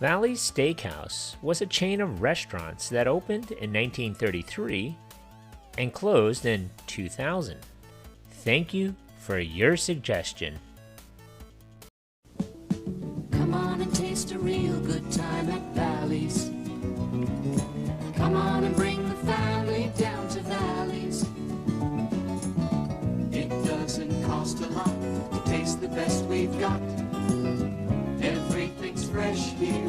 Valle's Steakhouse was a chain of restaurants that opened in 1933 and closed in 2000. Thank you for your suggestion. Come on and taste a real good time at Valle's. Come on and bring the family down to Valle's. It doesn't cost a lot to taste the best we've got. Everything's fresh here,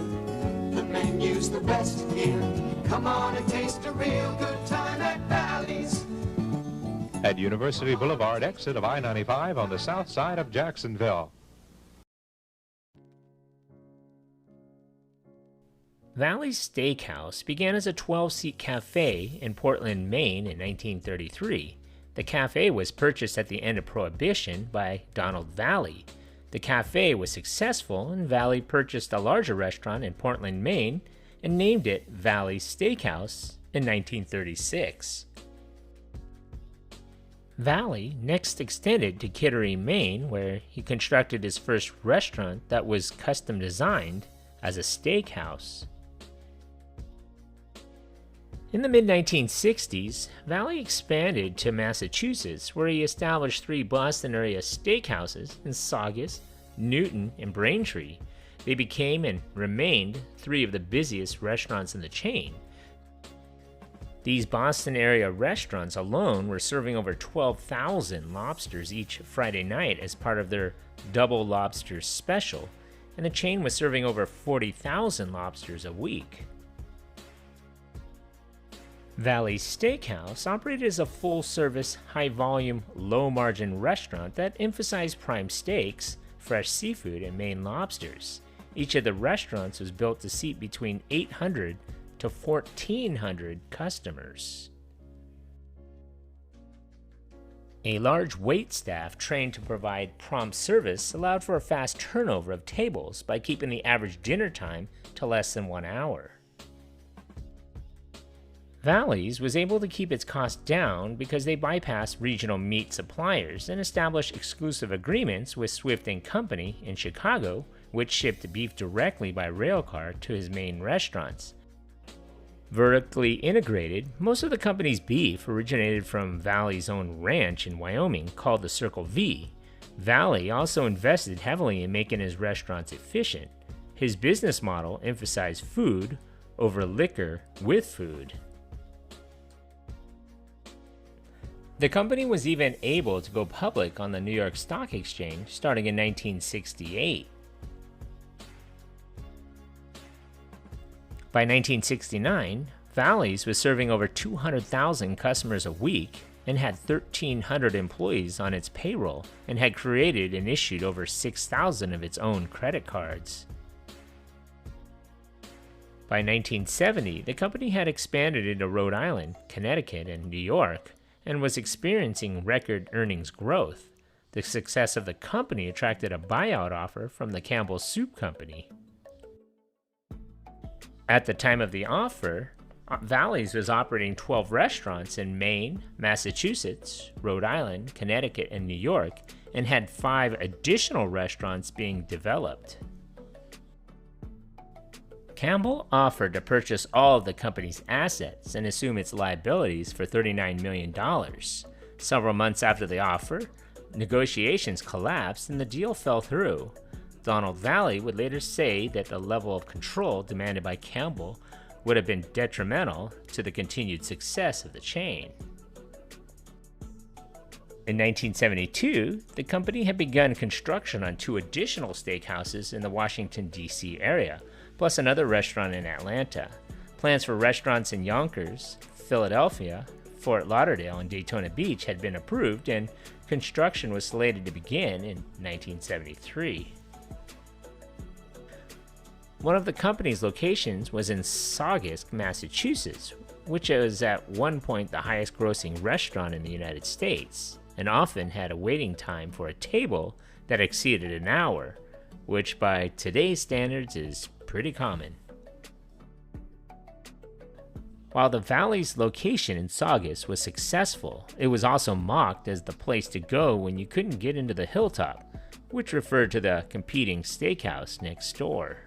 the menu's the best here. Come on and taste a real good time at Valle's. At University Boulevard, exit of I-95 on the south side of Jacksonville. Valle's Steakhouse began as a 12-seat cafe in Portland, Maine in 1933. The cafe was purchased at the end of Prohibition by Donald Valle. The cafe was successful, and Valle purchased a larger restaurant in Portland, Maine, and named it Valle's Steakhouse in 1936. Valle next extended to Kittery, Maine, where he constructed his first restaurant that was custom designed as a steakhouse. In the mid-1960s, Valle expanded to Massachusetts, where he established 3 Boston area steakhouses in Saugus, Newton, and Braintree. They became and remained 3 of the busiest restaurants in the chain. These Boston area restaurants alone were serving over 12,000 lobsters each Friday night as part of their Double Lobster Special, and the chain was serving over 40,000 lobsters a week. Valle's Steakhouse operated as a full-service, high-volume, low-margin restaurant that emphasized prime steaks, fresh seafood, and Maine lobsters. Each of the restaurants was built to seat between 800 to 1,400 customers. A large wait staff trained to provide prompt service allowed for a fast turnover of tables by keeping the average dinner time to less than 1 hour. Valle's was able to keep its costs down because they bypassed regional meat suppliers and established exclusive agreements with Swift & Company in Chicago, which shipped beef directly by railcar to his main restaurants. Vertically integrated, most of the company's beef originated from Valle's own ranch in Wyoming called the Circle V. Valle also invested heavily in making his restaurants efficient. His business model emphasized food over liquor with food. The company was even able to go public on the New York Stock Exchange starting in 1968. By 1969, Valle's was serving over 200,000 customers a week and had 1,300 employees on its payroll and had created and issued over 6,000 of its own credit cards. By 1970, the company had expanded into Rhode Island, Connecticut, and New York, and was experiencing record earnings growth. The success of the company attracted a buyout offer from the Campbell Soup Company. At the time of the offer, Valle's was operating 12 restaurants in Maine, Massachusetts, Rhode Island, Connecticut, and New York, and had 5 additional restaurants being developed. Campbell offered to purchase all of the company's assets and assume its liabilities for $39 million. Several months after the offer, negotiations collapsed and the deal fell through. Donald Valle would later say that the level of control demanded by Campbell would have been detrimental to the continued success of the chain. In 1972, the company had begun construction on 2 additional steakhouses in the Washington, D.C. area, plus another restaurant in Atlanta. Plans for restaurants in Yonkers, Philadelphia, Fort Lauderdale, and Daytona Beach had been approved, and construction was slated to begin in 1973. One of the company's locations was in Saugus, Massachusetts, which was at one point the highest grossing restaurant in the United States, and often had a waiting time for a table that exceeded an hour, which by today's standards is pretty common. While the Valle's location in Saugus was successful, it was also mocked as the place to go when you couldn't get into the Hilltop, which referred to the competing steakhouse next door.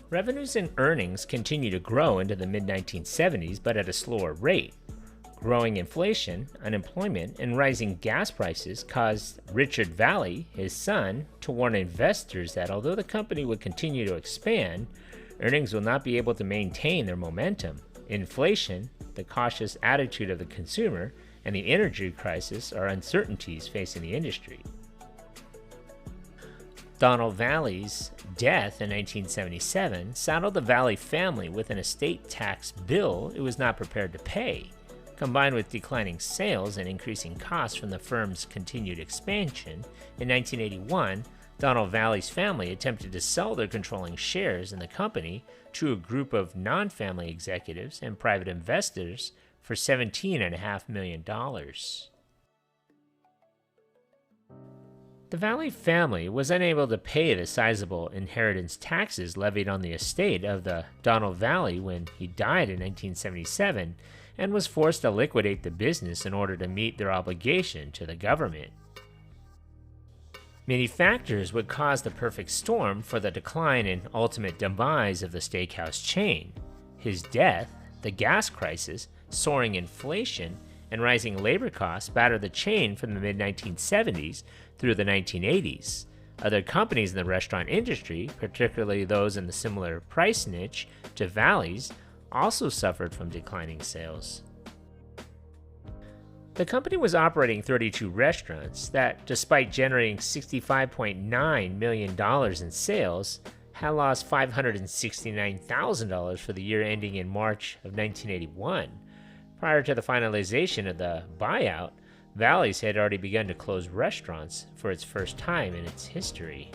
Revenues and earnings continued to grow into the mid-1970s, but at a slower rate. Growing inflation, unemployment, and rising gas prices caused Richard Valle, his son, to warn investors that although the company would continue to expand, earnings will not be able to maintain their momentum. Inflation, the cautious attitude of the consumer, and the energy crisis are uncertainties facing the industry. Donald Valle's death in 1977 saddled the Valle family with an estate tax bill it was not prepared to pay. Combined with declining sales and increasing costs from the firm's continued expansion, in 1981, Donald Valle's family attempted to sell their controlling shares in the company to a group of non-family executives and private investors for $17.5 million. The Valle family was unable to pay the sizable inheritance taxes levied on the estate of the Donald Valle when he died in 1977, and was forced to liquidate the business in order to meet their obligation to the government. Many factors would cause the perfect storm for the decline and ultimate demise of the steakhouse chain. His death, the gas crisis, soaring inflation, and rising labor costs battered the chain from the mid-1970s through the 1980s. Other companies in the restaurant industry, particularly those in the similar price niche to Valle's, also suffered from declining sales. The company was operating 32 restaurants that, despite generating $65.9 million in sales, had lost $569,000 for the year ending in March of 1981. Prior to the finalization of the buyout, Valle's had already begun to close restaurants for its first time in its history.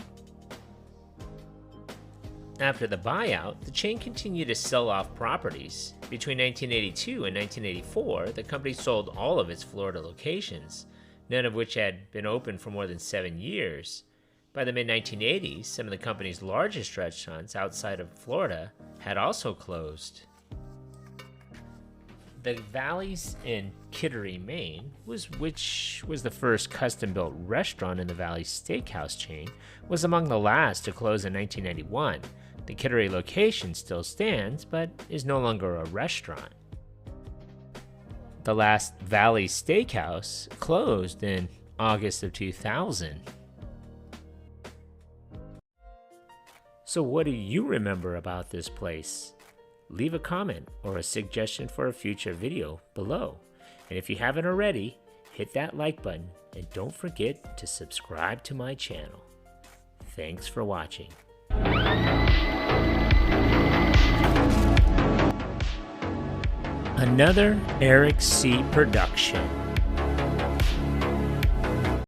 After the buyout, the chain continued to sell off properties. Between 1982 and 1984, the company sold all of its Florida locations, none of which had been open for more than 7 years. By the mid-1980s, some of the company's largest restaurants outside of Florida had also closed. The Valle's in Kittery, Maine, which was the first custom-built restaurant in the Valle Steakhouse chain, was among the last to close in 1991. The Kittery location still stands, but is no longer a restaurant. The last Valle Steakhouse closed in August of 2000. So what do you remember about this place? Leave a comment or a suggestion for a future video below. And if you haven't already, hit that like button and don't forget to subscribe to my channel. Thanks for watching. Another Eric C. production.